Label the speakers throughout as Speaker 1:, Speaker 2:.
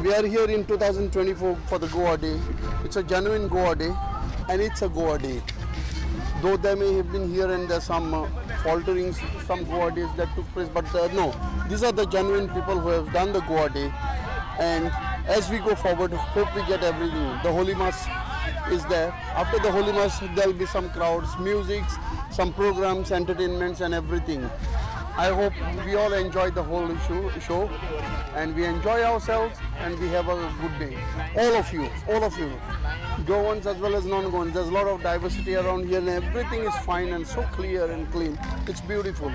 Speaker 1: We are here in 2024 for the Goa Day. It's a genuine Goa Day, and it's a Goa Day. Though there may have been here and there some falterings, some Goa Days that took place, but no, these are the genuine people who have done the Goa Day. And as we go forward, hope we get everything. The Holy Mass is there. After the Holy Mass, there will be some crowds, music, some programs, entertainments, and everything. I hope we all enjoy the whole show, and we enjoy ourselves, and we have a good day. All of you, Goans as well as non-Goans. There's a lot of diversity around here, and everything is fine and so clear and clean. It's beautiful.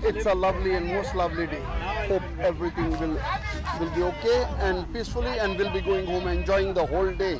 Speaker 1: It's a lovely and most lovely day. Hope everything will be okay and peacefully, and we'll be going home enjoying the whole day.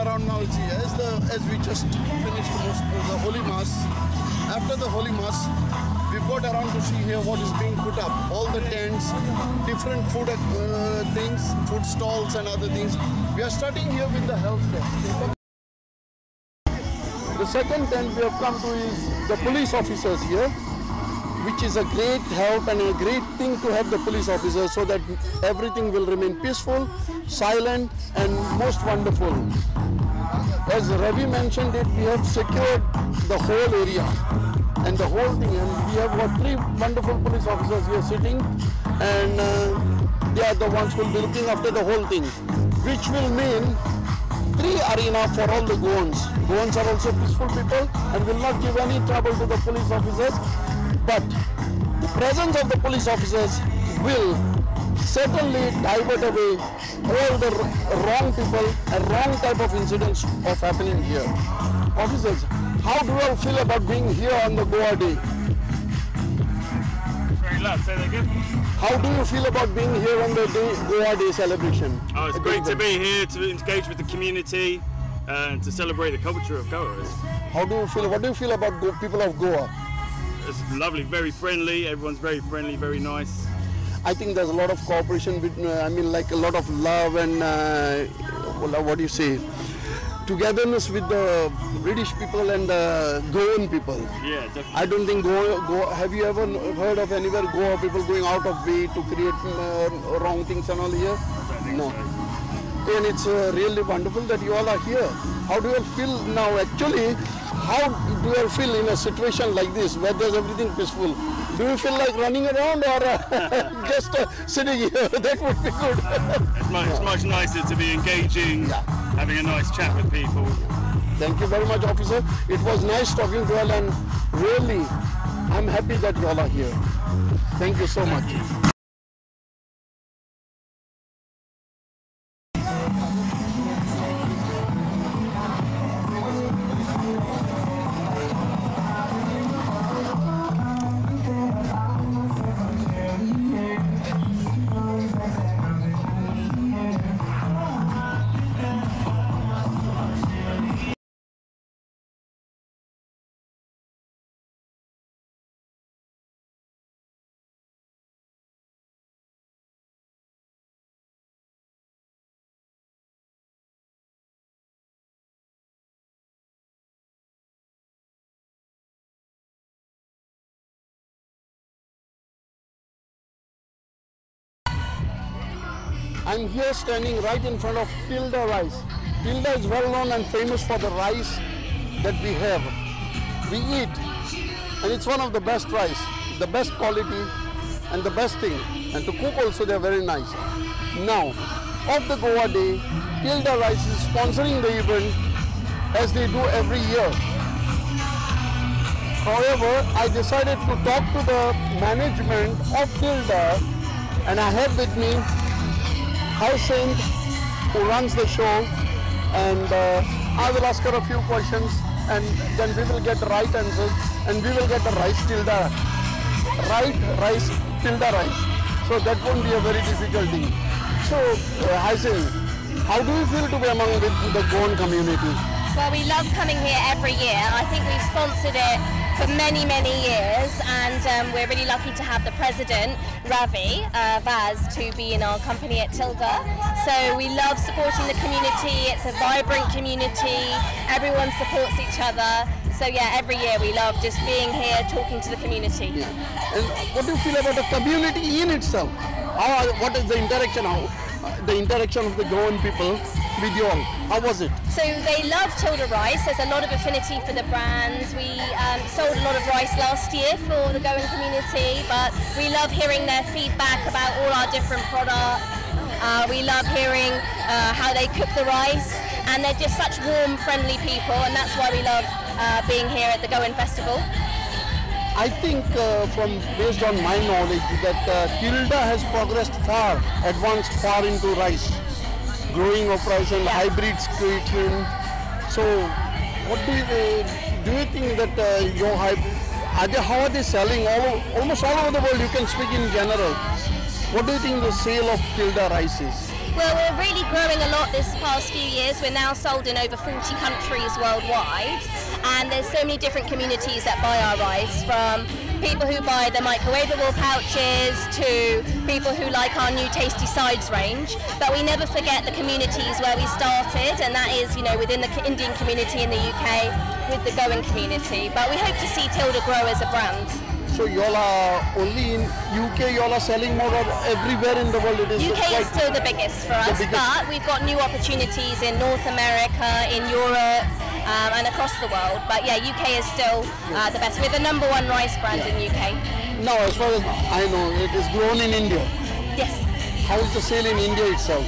Speaker 1: around now. See, as we just finished the Holy Mass. After the Holy Mass, we've got around to see here what is being put up. All the tents, different food things, food stalls and other things. We are starting here with the health tent. The second tent we have come to is the police officers here, which is a great help and a great thing to have the police officers so that everything will remain peaceful, silent and most wonderful. As Ravi mentioned it, we have secured the whole area and the whole thing, and we have got 3 wonderful police officers here sitting, and they are the ones who will be looking after the whole thing, which will mean 3 arena for all the Goans. Goans are also peaceful people and will not give any trouble to the police officers, but the presence of the police officers will certainly divert away all the wrong people and wrong type of incidents of happening here. Officers, how do you all feel about being here on the Goa Day?
Speaker 2: Very loud, say that again.
Speaker 1: How do you feel about being here on the Goa Day celebration?
Speaker 2: Oh, it's great to be here, to engage with the community and to celebrate the culture of Goa.
Speaker 1: How do you feel? What do you feel about people of Goa?
Speaker 2: It's lovely, very friendly, everyone's very friendly, very nice.
Speaker 1: I think there's a lot of cooperation between, like a lot of love and what do you say, togetherness with the British people and the Goan people.
Speaker 2: Yeah, definitely.
Speaker 1: I don't think have you ever heard of anywhere Goa people going out of way to create wrong things and all here? No.
Speaker 2: So.
Speaker 1: And it's really wonderful that you all are here. How do you all feel now? Actually, how do you all feel in a situation like this where there's everything peaceful? Do you feel like running around or just sitting here? That would be good.
Speaker 2: It's much nicer to be engaging, having a nice chat with people.
Speaker 1: Thank you very much, officer. It was nice talking to you all, and really, I'm happy that you all are here. Thank you so much. I'm here standing right in front of Tilda rice. Tilda is well known and famous for the rice that we have. We eat, and it's one of the best rice, the best quality and the best thing. And to cook also they are very nice. Now, of the Goa Day, Tilda Rice is sponsoring the event as they do every year. However, I decided to talk to the management of Tilda, and I have with me Hounslow, who runs the show, and I will ask her a few questions, and then we will get the right answers, and we will get the rice Tilda, rice Tilda rice. So that won't be a very difficult thing. So, Hounslow, how do you feel to be among the Goan community?
Speaker 3: Well, we love coming here every year. I think we've sponsored it for many, many years, and we're really lucky to have the president, Ravi Vaz, to be in our company at Tilda. So we love supporting the community. It's a vibrant community. Everyone supports each other. So yeah, every year we love just being here, talking to the community.
Speaker 1: Yeah. And what do you feel about the community in itself? What is the interaction? The interaction of the Goan people with you all? How was it?
Speaker 3: So they love Tilda rice. There's a lot of affinity for the brands. We sold a lot of rice last year for the Goan community, but we love hearing their feedback about all our different products. We love hearing how they cook the rice, and they're just such warm, friendly people, and that's why we love being here at the Goan Festival.
Speaker 1: I think based on my knowledge that Tilda has progressed advanced far into rice, growing of rice and hybrids creation. So what do you think that your hybrid, how are they selling almost all over the world? You can speak in general. What do you think the sale of Tilda rice is?
Speaker 3: Well, we're really growing a lot this past few years. We're now sold in over 40 countries worldwide, and there's so many different communities that buy our rice, from people who buy the microwavable pouches to people who like our new tasty sides range. But we never forget the communities where we started, and that is, you know, within the Indian community in the UK, with the Goan community. But we hope to see Tilda grow as a brand.
Speaker 1: So y'all are only in UK, y'all are selling more or everywhere in the world? It is
Speaker 3: UK is still the biggest for us, but we've got new opportunities in North America, in Europe, and across the world. But yeah, UK is still the best. We're the #1 rice brand in UK.
Speaker 1: Now, as far as I know, it is grown in India.
Speaker 3: Yes.
Speaker 1: How is the sale in India itself?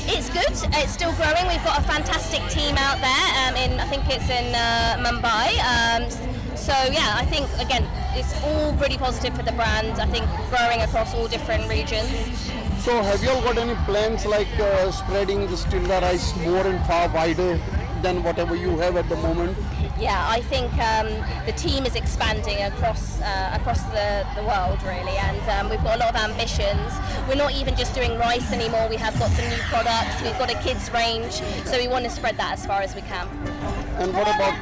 Speaker 3: It's good. It's still growing. We've got a fantastic team out there. I think it's in Mumbai. So yeah, I think again, it's all really positive for the brand. I think growing across all different regions.
Speaker 1: So have you all got any plans like spreading the Tilda rice more and far wider than whatever you have at the moment?
Speaker 3: Yeah, I think the team is expanding across the world really, and we've got a lot of ambitions. We're not even just doing rice anymore. We have got some new products. We've got a kids range, so we want to spread that as far as we can.
Speaker 1: And what about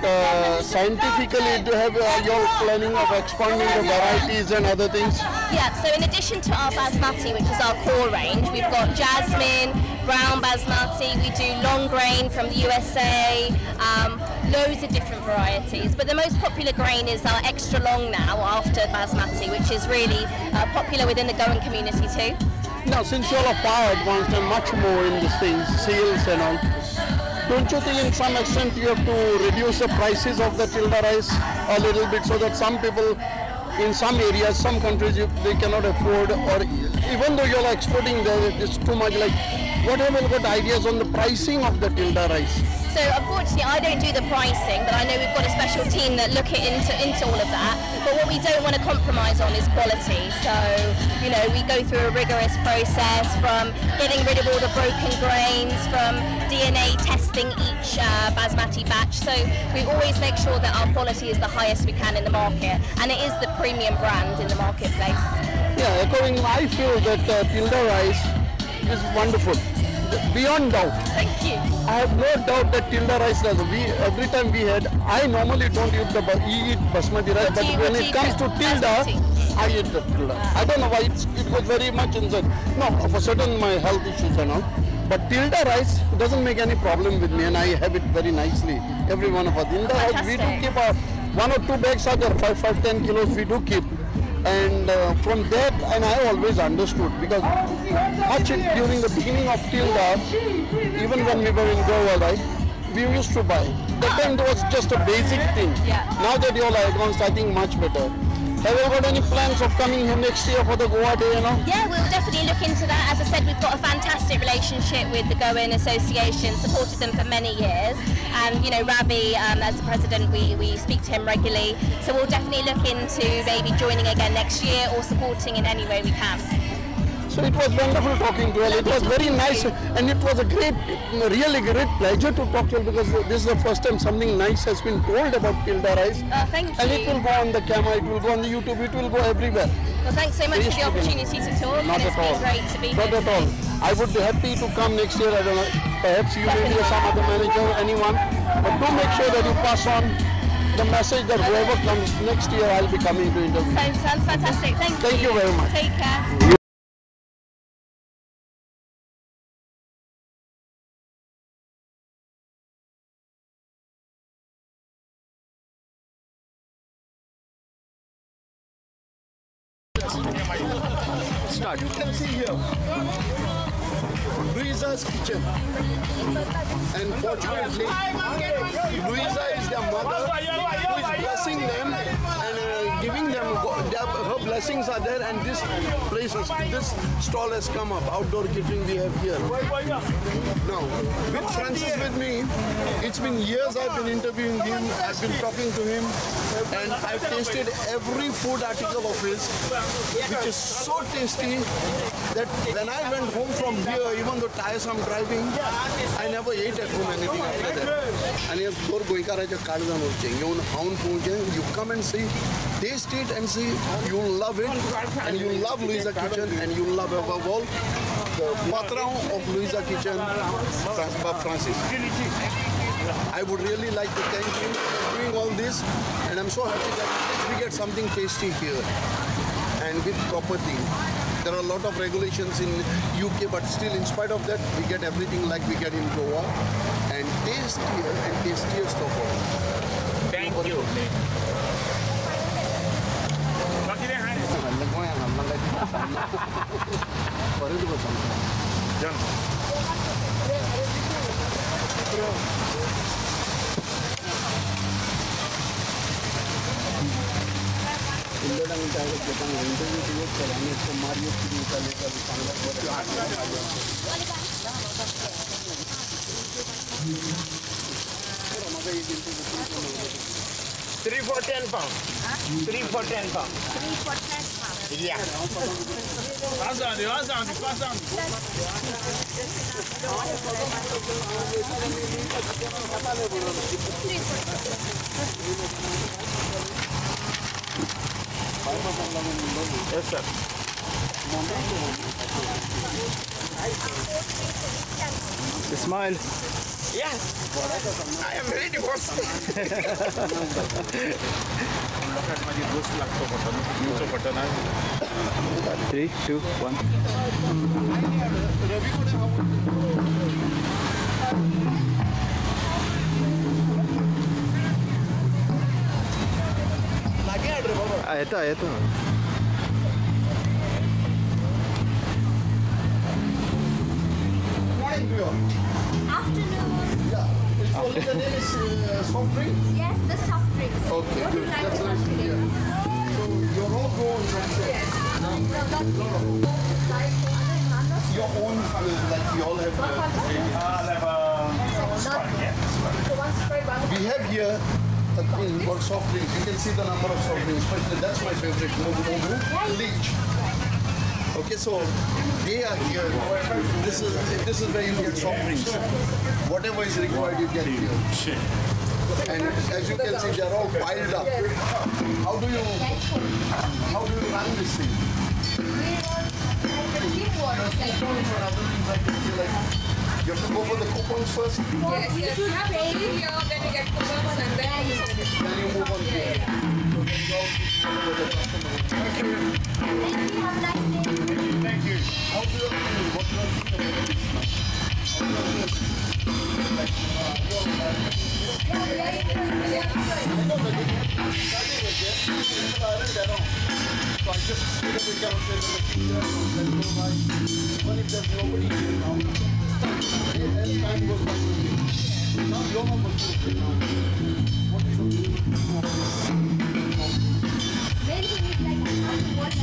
Speaker 1: scientifically? Do you have your planning of expanding the varieties and other things?
Speaker 3: Yeah, so in addition to our basmati, which is our core range, we've got jasmine, brown basmati, we do long grain from the USA, loads of different varieties. But the most popular grain is our extra long now after basmati, which is really popular within the Goan community too.
Speaker 1: Now, since you all are far advanced and much more in these things, sales and all, don't you think in some extent you have to reduce the prices of the Tilda rice a little bit so that some people in some areas, some countries, they cannot afford, or even though you are exporting there, it's too much. Like, what have you got ideas on the pricing of the Tilda rice?
Speaker 3: So unfortunately I don't do the pricing, but I know we've got a special team that look into all of that. But what we don't want to compromise on is quality. So, you know, we go through a rigorous process from getting rid of all the broken grains, from DNA testing each basmati batch. So we always make sure that our quality is the highest we can in the market, and it is the premium brand in the marketplace.
Speaker 1: Yeah, according, I feel that Tilda rice is wonderful. Beyond doubt.
Speaker 3: Thank you.
Speaker 1: I have no doubt that Tilda rice does. Every time we had, I normally don't eat basmati rice, but when it comes to Tilda, I eat the Tilda. I don't know why it was very much inside. No, for certain my health issues and all. But Tilda rice doesn't make any problem with me, and I have it very nicely. Every one of us. In the house, we do keep 1 or 2 bags are there, 5-10 kilos we do keep. And from that, and I always understood, because much during the beginning of Tilda, even when we were in Goa, right, we used to buy. That time it was just a basic thing.
Speaker 3: Yeah.
Speaker 1: Now that you're advanced, I think much better. Have you got any plans of coming here next year for the Goa Day, you know?
Speaker 3: Yeah, we'll definitely look into that. As I said, we've got a fantastic relationship with the Goan Association, supported them for many years. And, you know, Ravi, as the president, we speak to him regularly. So we'll definitely look into maybe joining again next year or supporting in any way we can.
Speaker 1: So it was wonderful talking to you. It was very nice, and it was a really great pleasure to talk to you, because this is the first time something nice has been told about Tilda rice.
Speaker 3: Thank you.
Speaker 1: And it will go on the camera, it will go on the YouTube, it will go everywhere.
Speaker 3: Well, thanks so much for the opportunity to talk.
Speaker 1: Not at all.
Speaker 3: It's been great to be here.
Speaker 1: Not at all. I would be happy to come next year. I don't know, perhaps you maybe or some other manager, anyone. But do make sure that you pass on the message that whoever comes next year, I'll be coming to interview.
Speaker 3: Sounds fantastic. Thank you.
Speaker 1: Thank you very much.
Speaker 3: Take care.
Speaker 1: Start. You can see here, Louisa's kitchen. And fortunately, Louisa is their mother, who is blessing them and giving them, her blessings are there, and this stall has come up, outdoor catering we have here. Now, with Francis with me, it's been years I've been interviewing him, I've been talking to him, and I've tasted every food article of his, which is so tasty that when I went home from here, even though tiresome driving, I never ate at home anything after that. And you come and see, taste it and see, you'll love it, and you love Louisa Kitchen, and you love above all the patron of Louisa Kitchen, Bob Francis. I would really like to thank you for doing all this, and I'm so happy that we get something tasty here and with proper thing. There are a lot of regulations in UK, but still, in spite of that, we get everything like we get in Goa, and tastier and tastiest of all.
Speaker 4: Thank you. Three for 10 pounds. 3 for 10 pounds.
Speaker 5: 3 for 10 pounds.
Speaker 4: Yeah. Yes, sir.
Speaker 6: Smile.
Speaker 4: Yeah. I am ready, boss.
Speaker 6: 3, 2, 1. Ito.
Speaker 1: Morning to you all.
Speaker 5: Afternoon.
Speaker 1: Yeah. It's only the name is soft drink?
Speaker 5: Yes, the soft drinks.
Speaker 1: Okay,
Speaker 5: What do you
Speaker 1: good.
Speaker 5: like
Speaker 1: That's
Speaker 5: to
Speaker 1: nice
Speaker 5: have
Speaker 1: to
Speaker 5: today?
Speaker 1: hear. So you're all grown from
Speaker 5: Yes. No, not
Speaker 1: No. Your own, like you all have.
Speaker 5: So one Sprite, one.
Speaker 1: We have here a thing called soft drinks. You can see the number of soft drinks. Especially that's my favorite. Mogu Leech. Okay, so they are here. This is where you get soft drinks. Whatever is required, you get here. And as you can see, they are all piled up. How do you run this thing? You have to go for the coupons first,
Speaker 7: Yes, you have to be here, then you get coupons and then you
Speaker 1: then you move on to it. Thank you. How do you feel? What do you think about this now? So I just sit up with downstairs in the kitchen, let go by. Even if there's nobody here now, as time goes by, now you're not going to play now. What is the
Speaker 5: Main thing is like I have to watch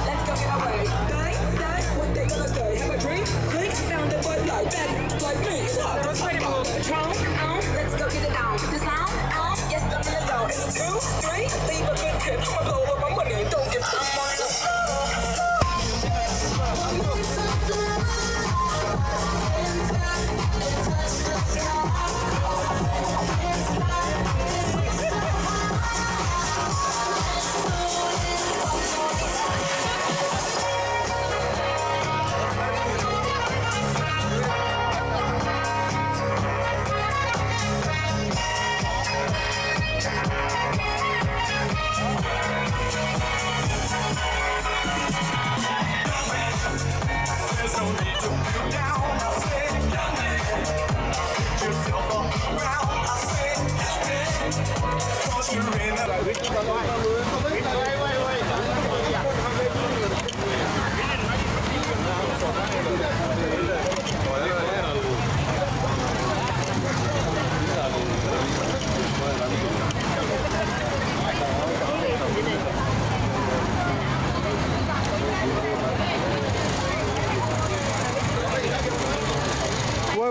Speaker 7: Let's go get away. Night, what they gonna say? Have a drink? Drink, found the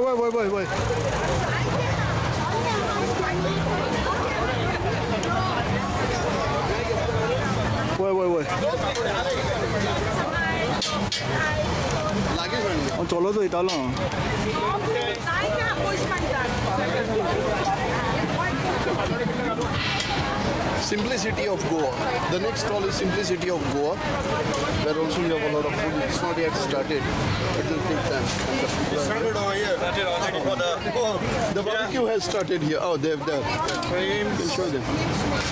Speaker 6: Wait. Wait. चलो तो इतालो
Speaker 1: Simplicity of Goa. The next stall is Simplicity of Goa, where also we have a lot of food. It's not yet started. It will take time.
Speaker 8: Started over here. Started already for
Speaker 1: The barbecue has started here. Oh, they're there.
Speaker 8: cream,
Speaker 1: You can show them.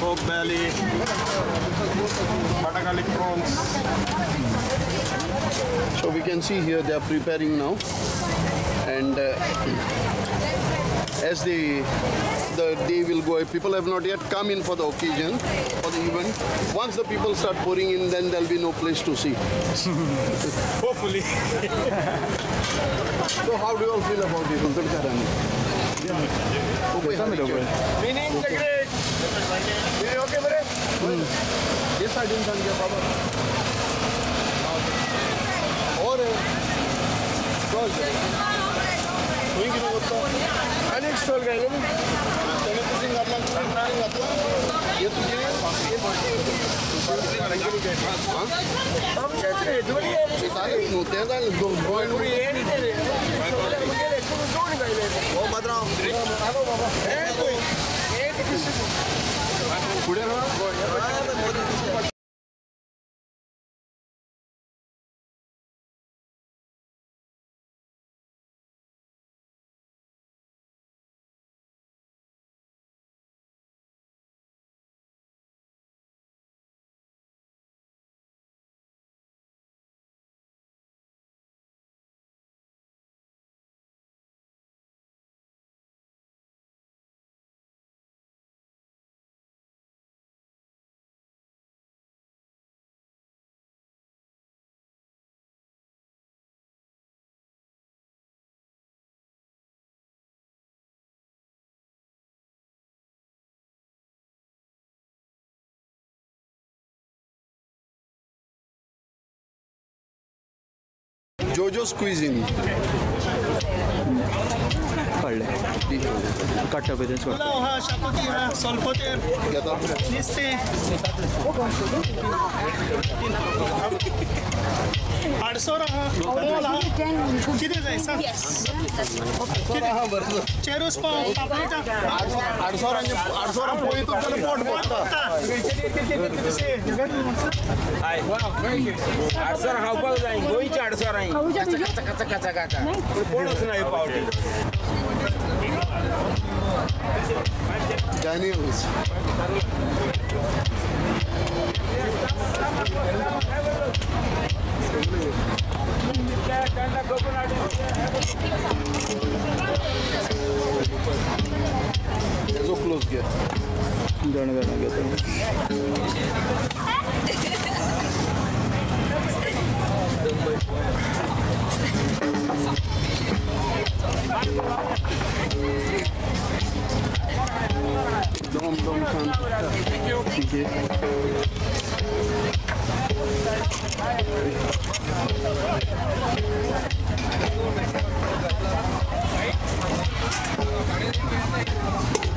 Speaker 8: pork belly, butter garlic prawns.
Speaker 1: So we can see here they are preparing now, and as the day will go, people have not yet come in for the occasion, for the event. Once the people start pouring in, then there'll be no place to see.
Speaker 8: Hopefully.
Speaker 1: So how do you all feel about it?
Speaker 8: Meaning the great. You okay, brother?
Speaker 1: Yes, I didn't get Baba. Or
Speaker 8: अनेक stall गए लोग हम कहते हैं दुनिया वो बदनाम
Speaker 1: Jojo's Cuisine.
Speaker 6: पढ़ ले कट्टा पे दें
Speaker 1: Daniels. So close here.
Speaker 6: जाने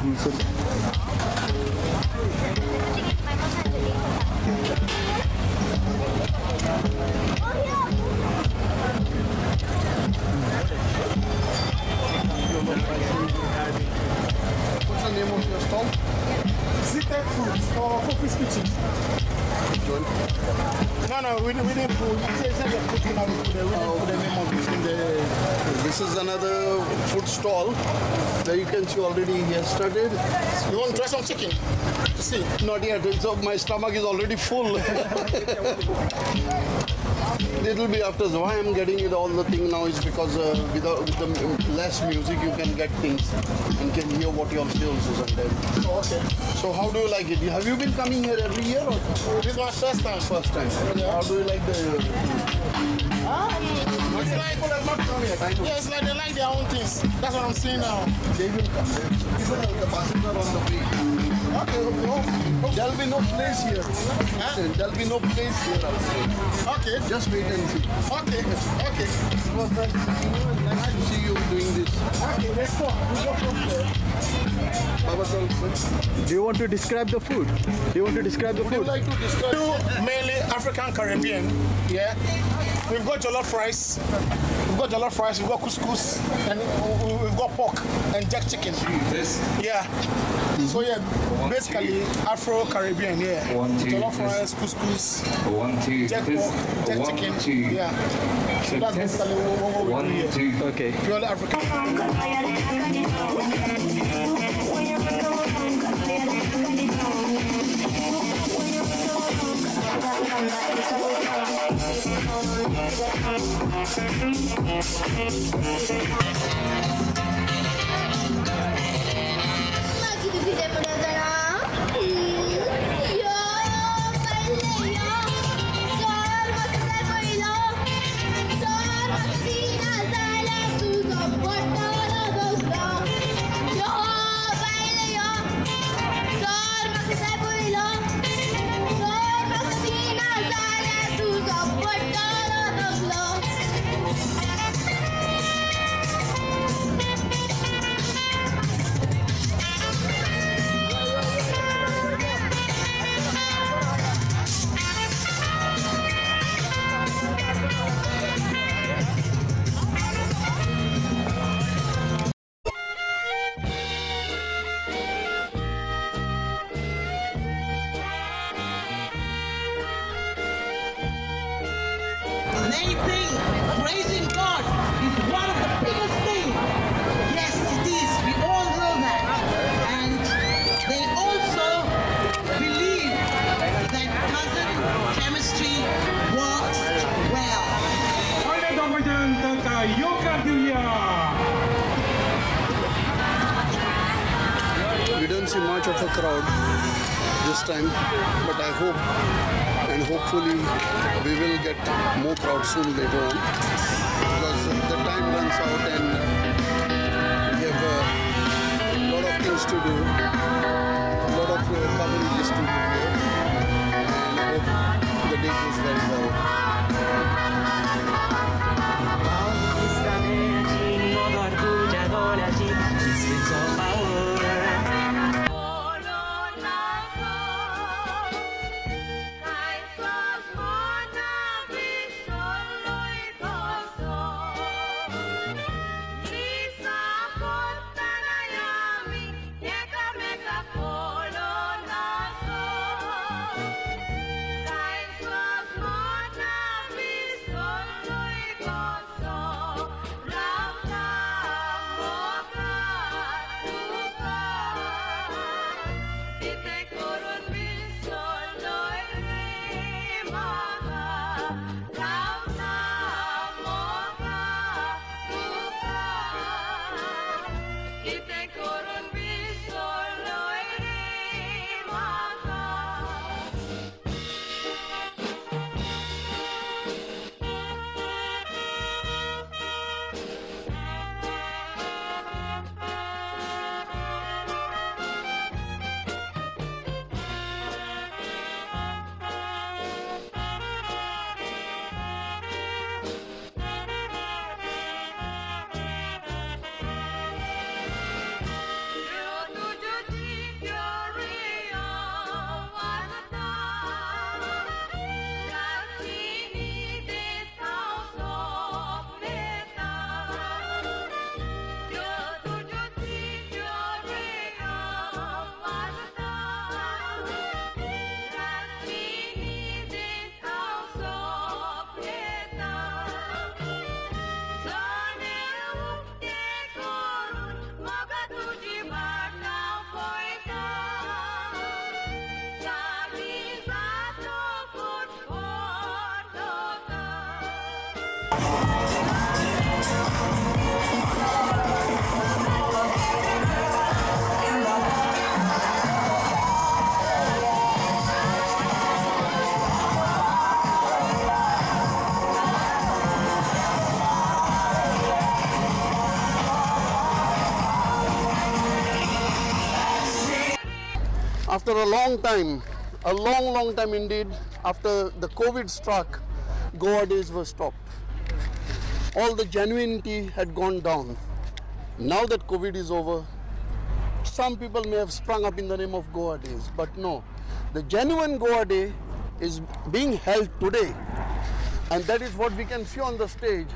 Speaker 6: Thank you.
Speaker 1: What's the name of your stall?
Speaker 8: Zitek Foods or Coffee's Kitchen. No, we didn't put the food in our food. We didn't put the name of it in the...
Speaker 1: This is another food stall where you can see already he has started.
Speaker 8: You want to try some chicken? To see?
Speaker 1: Not yet, so my stomach is already full. It will be after. So why I'm getting it all the thing now is because with the less music you can get things and can hear what your skills is sometimes.
Speaker 8: Okay.
Speaker 1: So how do you like it? Have you been coming here every year or
Speaker 8: This is my first time.
Speaker 1: first time? How do you like the?
Speaker 8: It's like,
Speaker 1: People have not come yet. I know.
Speaker 8: yeah, it's like they like their own things. That's what I'm seeing now.
Speaker 1: They will come. People, the buses are on the way.
Speaker 8: Okay,
Speaker 1: There'll be no place here.
Speaker 8: Huh?
Speaker 1: There'll be no place here outside.
Speaker 8: Okay,
Speaker 1: Just wait and see.
Speaker 8: okay, okay.
Speaker 1: It was nice to see you doing this.
Speaker 8: Okay, let's go. We go from there.
Speaker 1: Baba Sal,
Speaker 6: Do you want to describe the food? Do you want to describe the
Speaker 1: would you
Speaker 6: food?
Speaker 1: like to describe?
Speaker 8: Two mainly African Caribbean. Yeah, we've got jollof rice. We've got jollof rice. We've got couscous, and we've got pork and jerk chicken. Yeah. So yeah, basically Afro Caribbean. Yeah. Jollof rice, couscous, jerk pork, jerk chicken. Yeah. So that's basically what we do here.
Speaker 6: Okay.
Speaker 8: Purely African.
Speaker 5: Lagi di video pada yo pale yo sor masle koilo sor masina sala tu soportara dosto yo pale yo sor masle koilo sor masina sala tu soportara dosto.
Speaker 9: They think praising God is one of the biggest things. Yes, it is. We all know that. And they also believe that cousin chemistry works well.
Speaker 1: We don't see much of a crowd this time, but I hope and hopefully we will get more crowd soon later on, because the time runs out and we have a lot of things to do, a lot of coverages to do here, and I hope the day goes very well. after a long time, a long time indeed, after the COVID struck, Goa days were stopped. All the genuinity had gone down. Now that COVID is over, some people may have sprung up in the name of Goa days, but no. The genuine Goa day is being held today, and that is what we can see on the stage.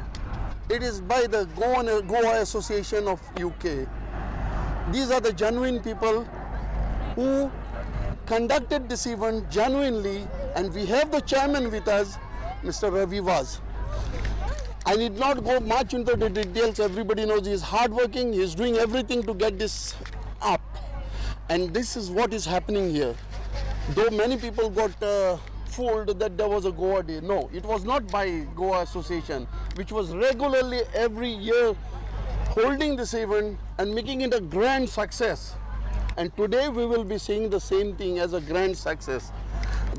Speaker 1: It is by the Goa Association of UK. These are the genuine people who conducted this event genuinely, and we have the chairman with us, Mr. Ravi Vaz. I need not go much into the details. Everybody knows he is hardworking. He is doing everything to get this up, and this is what is happening here. Though many people got fooled that there was a Goa Day. No, it was not by Goa Association, which was regularly every year holding this event and making it a grand success. And today we will be seeing the same thing as a grand success.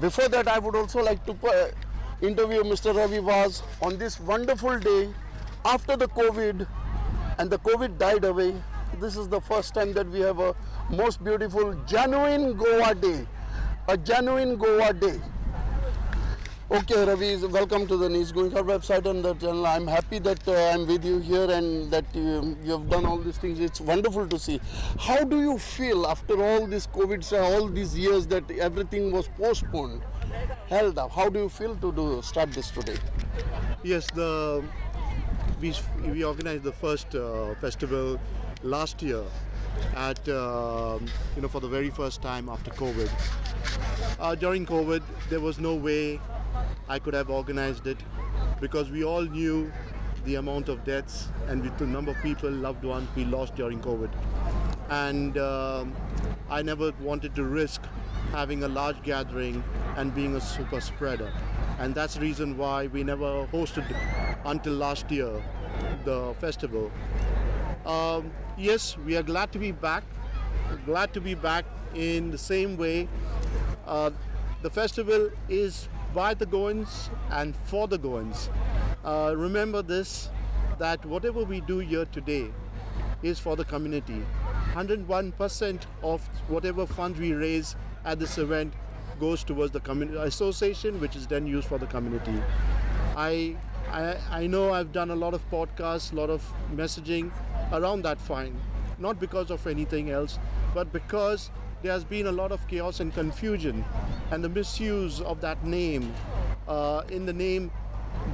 Speaker 1: Before that, I would also like to interview Mr. Ravi Vaz on this wonderful day after the COVID, and the COVID died away. This is the first time that we have a most beautiful, genuine Goa Day. A genuine Goa Day. Okay, Ravi, welcome to the News Going Out website and the channel. I'm happy that I'm with you here and that you have done all these things. It's wonderful to see. How do you feel after all this COVID, all these years that everything was postponed, held up? How do you feel to start this today?
Speaker 6: Yes, we organized the first festival last year at for the very first time after COVID. During COVID, there was no way I could have organized it because we all knew the amount of deaths and the number of people, loved ones we lost during COVID. And I never wanted to risk having a large gathering and being a super spreader. And that's the reason why we never hosted until last year the festival. Yes, we are glad to be back. Glad to be back in the same way. The festival is by the Goans and for the Goans. Remember this, that whatever we do here today is for the community. 101% of whatever funds we raise at this event goes towards the community association, which is then used for the community. I know I've done a lot of podcasts, a lot of messaging around that fine, not because of anything else, but because there has been a lot of chaos and confusion and the misuse of that name in the name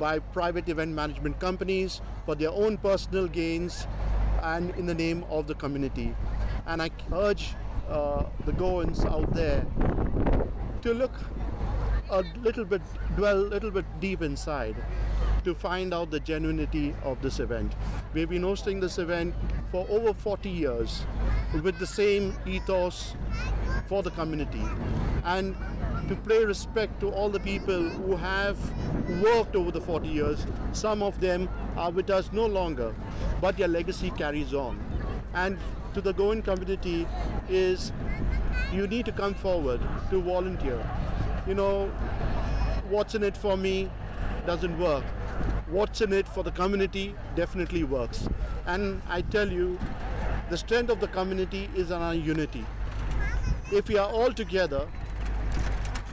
Speaker 6: by private event management companies for their own personal gains and in the name of the community. And I urge the Goans out there to look dwell a little bit deep inside to find out the genuinity of this event. We've been hosting this event for over 40 years with the same ethos for the community, and to pay respect to all the people who have worked over the 40 years. Some of them are with us no longer, but their legacy carries on. And to the Goan community is, you need to come forward to volunteer. What's in it for me doesn't work. What's in it for the community definitely works. And I tell you, the strength of the community is in our unity. If we are all together,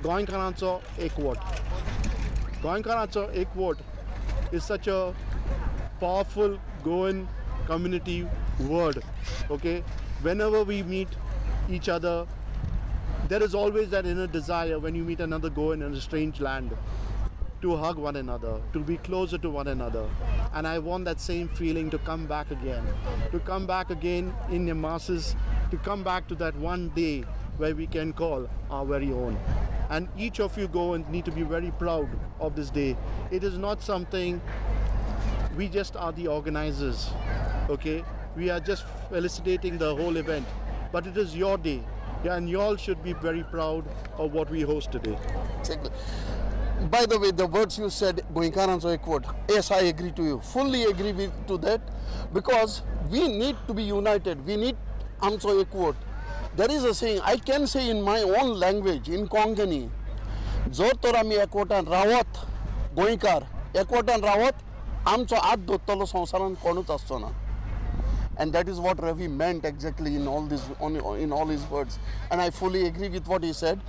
Speaker 6: Goin Karancho Ek Vote. Goin Karancho Ek Vote is such a powerful Goan community word. Okay, whenever we meet each other, there is always that inner desire when you meet another Goan in a strange land to hug one another, to be closer to one another. And I want that same feeling to come back again in the masses, to come back to that one day where we can call our very own. And each of you Goans need to be very proud of this day. It is not something, we just are the organizers, okay? We are just felicitating the whole event, but it is your day. Yeah, and you all should be very proud of what we host today.
Speaker 1: Exactly. By the way, the words you said, Goin Karancho Ek Vote, yes, I agree to you, fully agree to that, because we need to be united. We need Amcho Ek Vote. There is a saying, I can say in my own language, in Konkani, Jor tora mi ekvotan rawat, Goinkar, ekvotan rawat, Amcho ad dottalo sansaran konut astona. And that is what Ravi meant exactly in all this, in all his words. And I fully agree with what he said.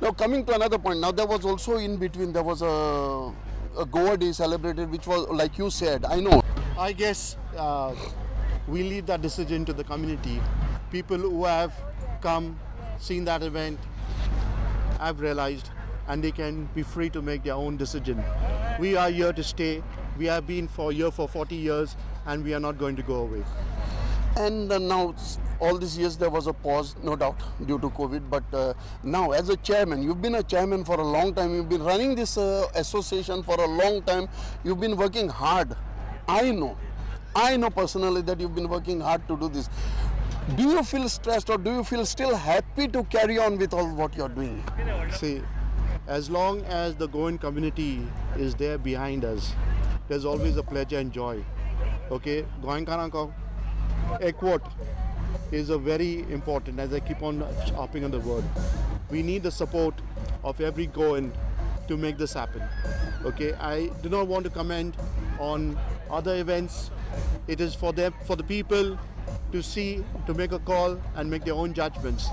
Speaker 1: Now coming to another point, now there was also in between, there was a Goa Day celebrated, which was like you said, I know.
Speaker 6: I guess we leave that decision to the community. People who have come, seen that event, have realized, and they can be free to make their own decision. We are here to stay. We have been here for 40 years, and we are not going to go away.
Speaker 1: And now, all these years there was a pause, no doubt, due to COVID. But now, as a chairman, you've been a chairman for a long time. You've been running this association for a long time. You've been working hard. I know personally that you've been working hard to do this. Do you feel stressed, or do you feel still happy to carry on with all what you're doing?
Speaker 6: See, as long as the Goan community is there behind us, there's always a pleasure and joy. Okay, Goan Karanko, Ekwot is a very important, as I keep on harping on the word. We need the support of every Goan to make this happen. Okay, I do not want to comment on other events. It is for them, for the people to see, to make a call and make their own judgments.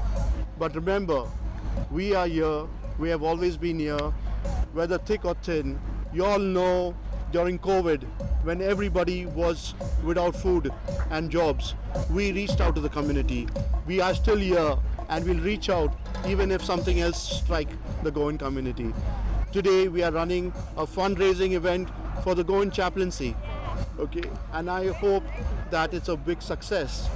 Speaker 6: But remember, we are here, we have always been here, whether thick or thin. You all know during COVID, when everybody was without food and jobs, we reached out to the community. We are still here, and we'll reach out even if something else strikes the Goan community. Today we are running a fundraising event for the Goan chaplaincy. Okay, and I hope that it's a big success.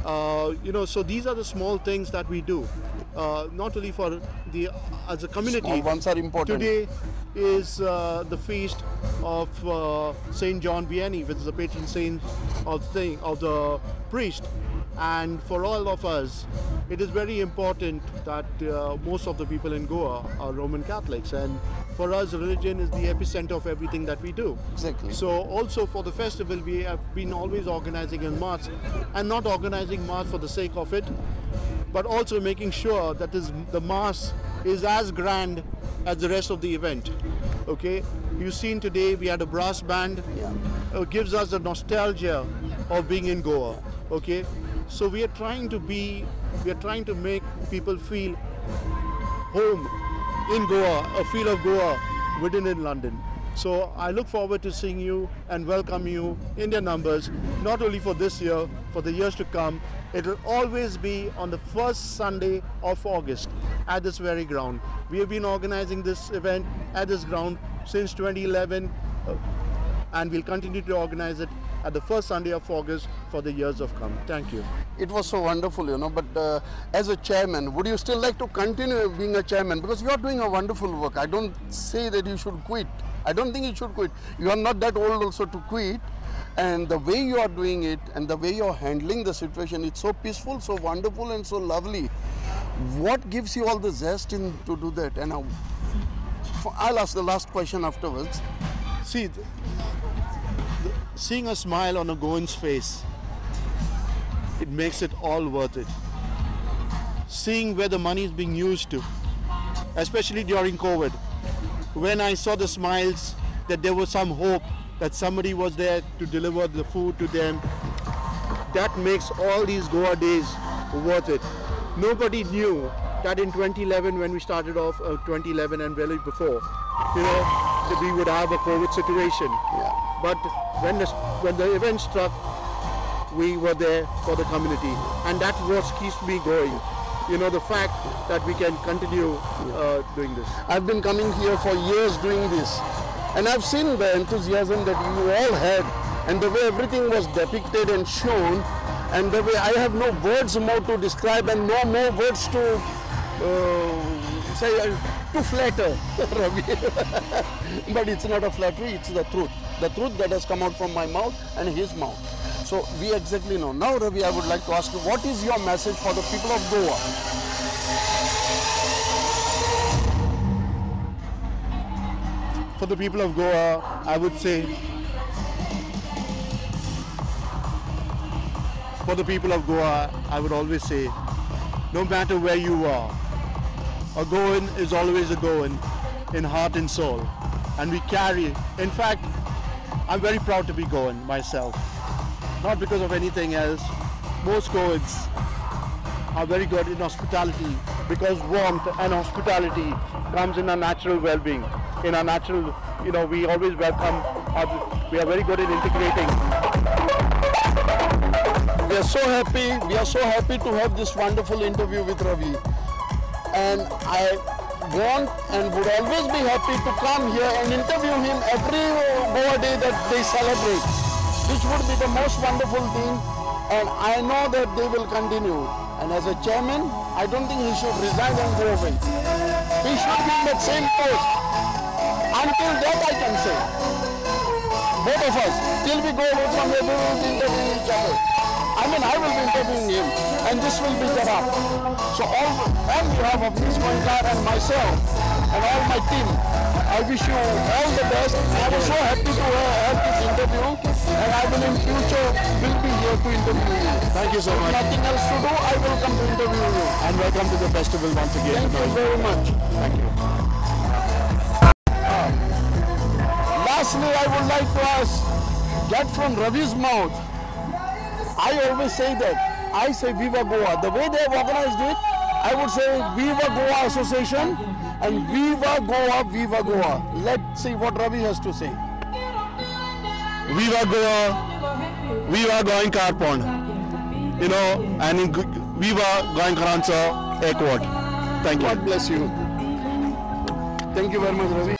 Speaker 6: So these are the small things that we do, not only for the as a community.
Speaker 1: Small ones are important.
Speaker 6: Today is the feast of Saint John Vianney, which is the patron saint of the priest. And for all of us, it is very important that most of the people in Goa are Roman Catholics, and for us, religion is the epicenter of everything that we do.
Speaker 1: Exactly.
Speaker 6: So also for the festival, we have been always organizing a mass, and not organizing mass for the sake of it, but also making sure that the mass is as grand as the rest of the event. Okay, you've seen today we had a brass band.
Speaker 1: Yeah.
Speaker 6: It gives us the nostalgia of being in Goa. Okay, so we are trying to make people feel home in Goa, a feel of Goa within in London. So I look forward to seeing you and welcome you in their numbers, not only for this year, for the years to come. It will always be on the first Sunday of August at this very ground. We have been organizing this event at this ground since 2011, and we'll continue to organize it at the first Sunday of August for the years of come. Thank you.
Speaker 1: It was so wonderful, but as a chairman, would you still like to continue being a chairman? Because you are doing a wonderful work. I don't say that you should quit. I don't think you should quit. You are not that old also to quit. And the way you are doing it and the way you are handling the situation, it's so peaceful, so wonderful, and so lovely. What gives you all the zest to do that? And I'll ask the last question afterwards.
Speaker 6: See, seeing a smile on a Goan's face, it makes it all worth it. Seeing where the money is being used to, especially during COVID, when I saw the smiles, that there was some hope, that somebody was there to deliver the food to them, that makes all these Goa days worth it. Nobody knew that in 2011, when we started off, 2011 and really before, that we would have a COVID situation.
Speaker 1: Yeah.
Speaker 6: But when the event struck, we were there for the community, and that's what keeps me going. The fact that we can continue doing this.
Speaker 1: I've been coming here for years doing this, and I've seen the enthusiasm that you all had, and the way everything was depicted and shown, and the way I have no words more to describe and no more words to to flatter Ravi. But it's not a flattery, it's the truth that has come out from my mouth and his mouth. So we exactly know. Now Ravi, I would like to ask you, what is your message for the people of Goa?
Speaker 6: For the people of Goa, I would say, for the people of Goa, I would always say, no matter where you are, a Goan is always a Goan in heart and soul. And we carry, in fact, I'm very proud to be Goan myself. not because of anything else. Most Covids are very good in hospitality because warmth and hospitality comes in a natural well-being. In a natural, we always welcome, we are very good in integrating.
Speaker 1: We are so happy to have this wonderful interview with Ravi. And I want and would always be happy to come here and interview him every Goa Day that they celebrate, which would be the most wonderful thing, and I know that they will continue. And as a chairman, I don't think he should resign and go away. He should be in that same post. Until that I can say, both of us, till we go away from here, we will be interviewing each other. I will be interviewing him, and this will be the wrap. So on behalf of Ms. Moinkar and myself, and all my team, I wish you all the best. I was so happy to have this interview, and I will in future will be here to interview you.
Speaker 6: Thank you so much.
Speaker 1: Nothing else to do, I will come to interview you.
Speaker 6: And welcome to the festival once again.
Speaker 1: Thank you very much.
Speaker 6: Thank you.
Speaker 1: Lastly, I would like to get from Ravi's mouth. I always say that. I say Viva Goa. The way they have organized it, I would say Viva Goa Association and Viva Goa, Viva Goa. Let's see what Ravi has to say.
Speaker 6: Viva Goa, Viva Going Carpond. And Viva Going Karansa Airport. Thank you.
Speaker 1: God bless you. Thank you very much, Ravi.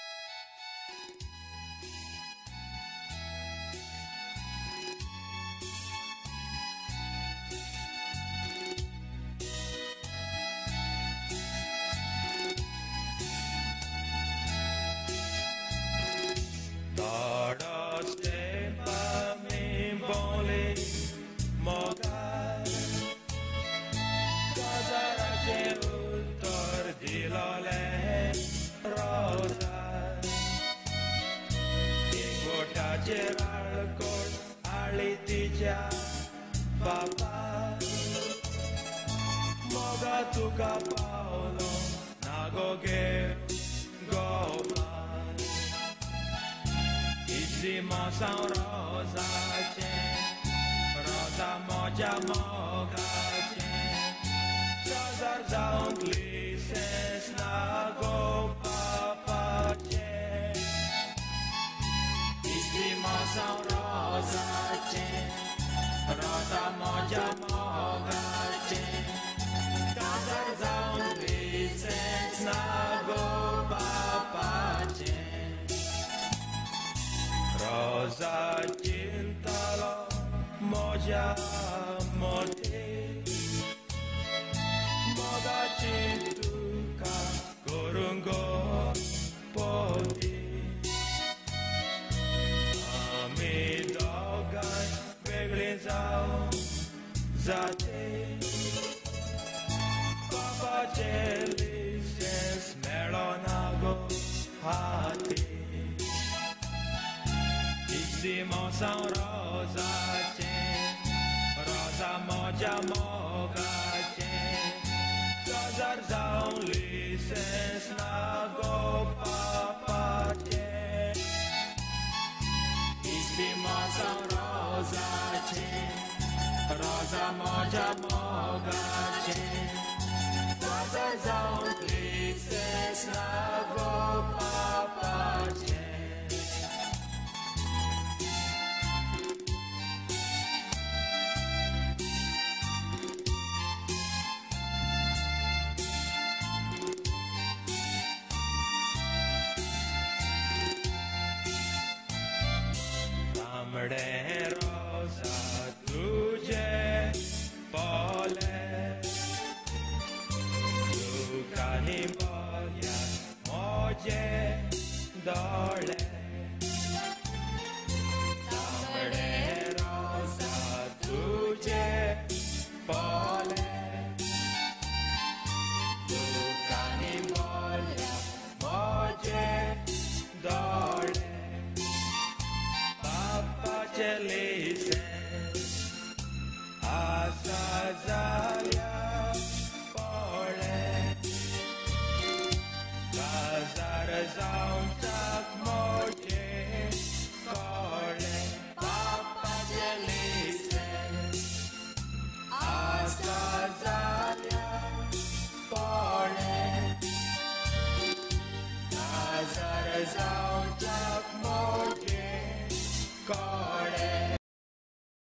Speaker 10: Chele